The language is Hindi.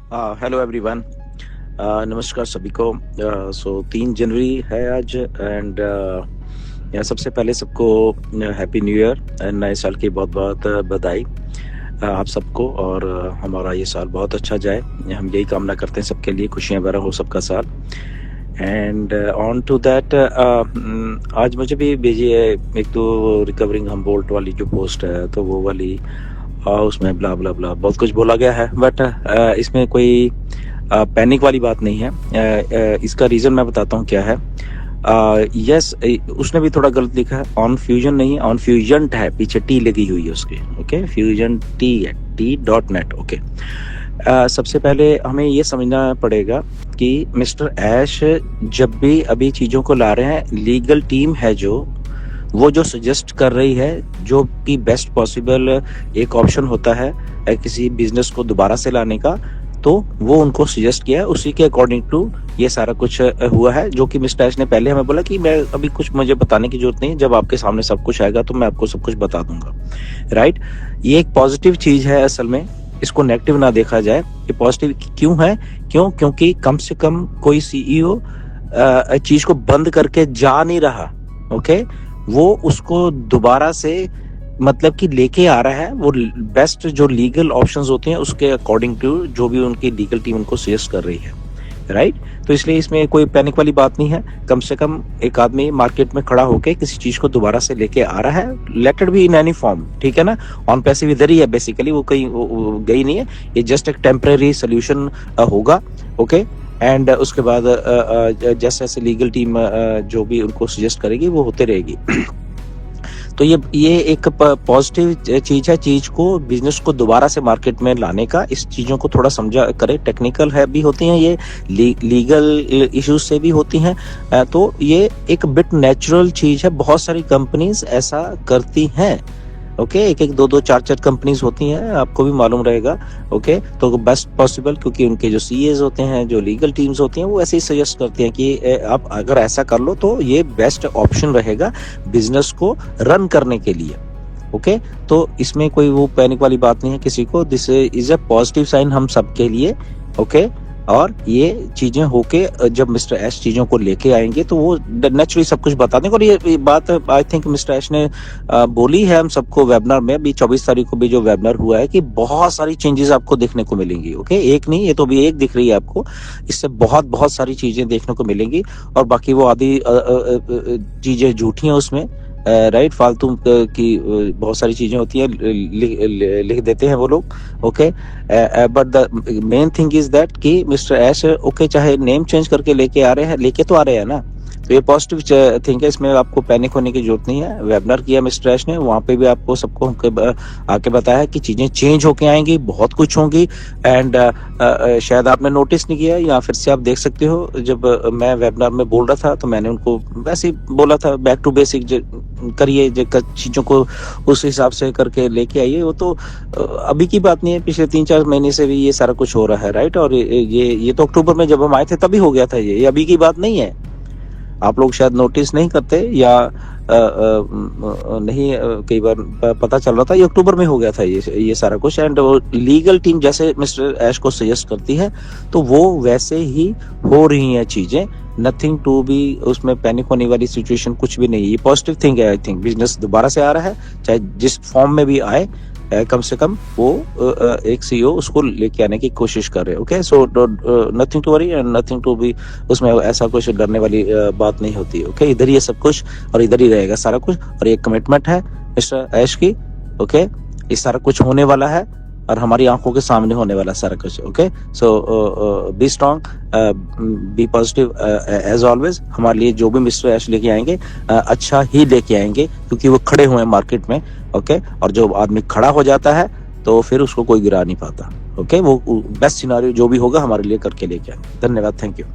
Hello everyone. नमस्कार सभी को। 3 जनवरी है आज एंड सबसे पहले सबको हैप्पी न्यू ईयर एंड नए साल की बहुत बहुत बधाई आप सबको। और हमारा ये साल बहुत अच्छा जाए, हम यही कामना करते हैं सबके लिए, खुशियाँ भरा हो सबका साल। एंड ऑन टू दैट, आज मुझे भी भेजी है एक तो रिकवरिंग हम बोल्ट वाली जो पोस्ट है, तो वो वाली उसमें ब्ला ब्ला ब्ला बहुत कुछ बोला गया है, बट इसमें कोई पैनिक वाली बात नहीं है। इसका रीज़न मैं बताता हूँ क्या है। यस, उसने भी थोड़ा गलत लिखा है, ऑन फ्यूजन नहीं है, ऑन फ्यूजंट है, पीछे टी लगी हुई है उसके। ओके, फ्यूजन टी है, t.net। ओके, सबसे पहले हमें ये समझना पड़ेगा कि मिस्टर ऐश जब भी अभी चीज़ों को ला रहे हैं, लीगल टीम है वो जो सजेस्ट कर रही है जो कि बेस्ट पॉसिबल एक ऑप्शन होता है किसी बिजनेस को दोबारा से लाने का, तो वो उनको सजेस्ट किया है, उसी के अकॉर्डिंग टू ये सारा कुछ हुआ है। जो कि मिस्टर ऐश ने पहले हमें बोला कि मैं अभी कुछ मुझे बताने की जरूरत नहीं, जब आपके सामने सब कुछ आएगा तो मैं आपको सब कुछ बता दूंगा। राइट, ये एक पॉजिटिव चीज है असल में, इसको नेगेटिव ना देखा जाए। ये पॉजिटिव क्यों है? क्योंकि कम से कम कोई सीईओ चीज को बंद करके जा नहीं रहा। ओके, वो उसको दोबारा से मतलब कि लेके आ रहा है, वो बेस्ट जो लीगल ऑप्शंस होते हैं उसके अकॉर्डिंग टू जो भी उनकी लीगल टीम उनको सजेस्ट कर रही है। राइट, तो इसलिए इसमें कोई पैनिक वाली बात नहीं है। कम से कम एक आदमी मार्केट में खड़ा होकर किसी चीज को दोबारा से लेके आ रहा है, let it be in any form, ठीक है ना। ऑन पैसिव इधर ही है बेसिकली, वो कहीं गई नहीं है, ये जस्ट एक टेम्परेरी सोल्यूशन होगा। ओके, एंड उसके बाद जैसे जैसे लीगल टीम जो भी उनको सजेस्ट करेगी वो होते रहेगी। तो ये एक पॉजिटिव चीज है, चीज को बिजनेस को दोबारा से मार्केट में लाने का। इस चीजों को थोड़ा समझा करे, टेक्निकल है भी होती हैं ये, लीगल इश्यूज से भी होती हैं, तो ये एक बिट नेचुरल चीज है। बहुत सारी कंपनीज ऐसा करती हैं। ओके, एक दो चार कंपनीज होती हैं, आपको भी मालूम रहेगा। ओके, तो बेस्ट पॉसिबल, क्योंकि उनके जो सीएस होते हैं, जो लीगल टीम्स होती हैं, वो ऐसे ही सजेस्ट करती हैं कि आप अगर ऐसा कर लो तो ये बेस्ट ऑप्शन रहेगा बिजनेस को रन करने के लिए। ओके, तो इसमें कोई वो पैनिक वाली बात नहीं है किसी को। This is a positive sign हम सबके लिए। ओके, और ये चीजें होके जब मिस्टर ऐश चीजों को लेके आएंगे तो वो नेचुरली सब कुछ बता देंगे। और ये बात आई थिंक मिस्टर ऐश ने बोली है हम सबको वेबिनार में, अभी 24 तारीख को भी जो वेबिनार हुआ है, कि बहुत सारी चेंजेस आपको देखने को मिलेंगी। ओके, एक नहीं, ये तो भी एक दिख रही है आपको, इससे बहुत सारी चीजें देखने को मिलेंगी। और बाकी वो आधी चीजें झूठी हैं उसमें, राइट, फालतू की बहुत सारी चीजें होती हैं, लिख देते हैं वो लोग। Okay, but the main thing is that कि मिस्टर ऐश ओके चाहे नेम चेंज करके लेके तो आ रहे हैं ना, तो ये पॉजिटिव थिंग है, इसमें आपको पैनिक होने की जरूरत नहीं है। वेबिनार किया मिस्टर ऐश ने, वहां पे भी आपको सबको आके बताया है कि चीजें चेंज होके आएंगी, बहुत कुछ होंगी। एंड शायद आपने नोटिस नहीं किया, या फिर से आप देख सकते हो, जब मैं वेबिनार में बोल रहा था तो मैंने उनको वैसे ही बोला था, बैक टू बेसिक करिए, चीजों को उस हिसाब से करके लेके आइए। वो तो अभी की बात नहीं है, पिछले 3-4 महीने से भी ये सारा कुछ हो रहा है। राइट, और ये तो अक्टूबर में जब हम आए थे तभी हो गया था, ये अभी की बात नहीं है। आप लोग शायद नोटिस नहीं करते, या नहीं, कई बार पता चल रहा था ये अक्टूबर में हो गया था ये सारा कुछ। एंड लीगल टीम जैसे मिस्टर ऐश को सजेस्ट करती है तो वो वैसे ही हो रही हैं चीजें। नथिंग टू बी उसमें पैनिक होने वाली सिचुएशन कुछ भी नहीं है। ये पॉजिटिव थिंग है। आई थिंक बिजनेस दोबारा से आ रहा है, चाहे जिस फॉर्म में भी आए, कम से कम वो एक सीईओ उसको लेके आने की कोशिश कर रहे हैं। Okay, so nothing to worry and nothing to be, उसमें ऐसा कुछ डरने वाली बात नहीं होती है। ओके, इधर ही है सब कुछ और इधर ही रहेगा सारा कुछ, और ये कमिटमेंट है मिस्टर ऐश की। ओके, ये सारा कुछ होने वाला है और हमारी आंखों के सामने होने वाला सारा कुछ। Okay, so be strong, be positive as always. हमारे लिए जो भी मिस्टर ऐश लेके आएंगे अच्छा ही लेके आएंगे, क्योंकि वो खड़े हुए हैं मार्केट में। ओके, और जो आदमी खड़ा हो जाता है तो फिर उसको कोई गिरा नहीं पाता। ओके, वो बेस्ट सिनारियो जो भी होगा हमारे लिए करके लेके आएंगे। धन्यवाद, थैंक यू।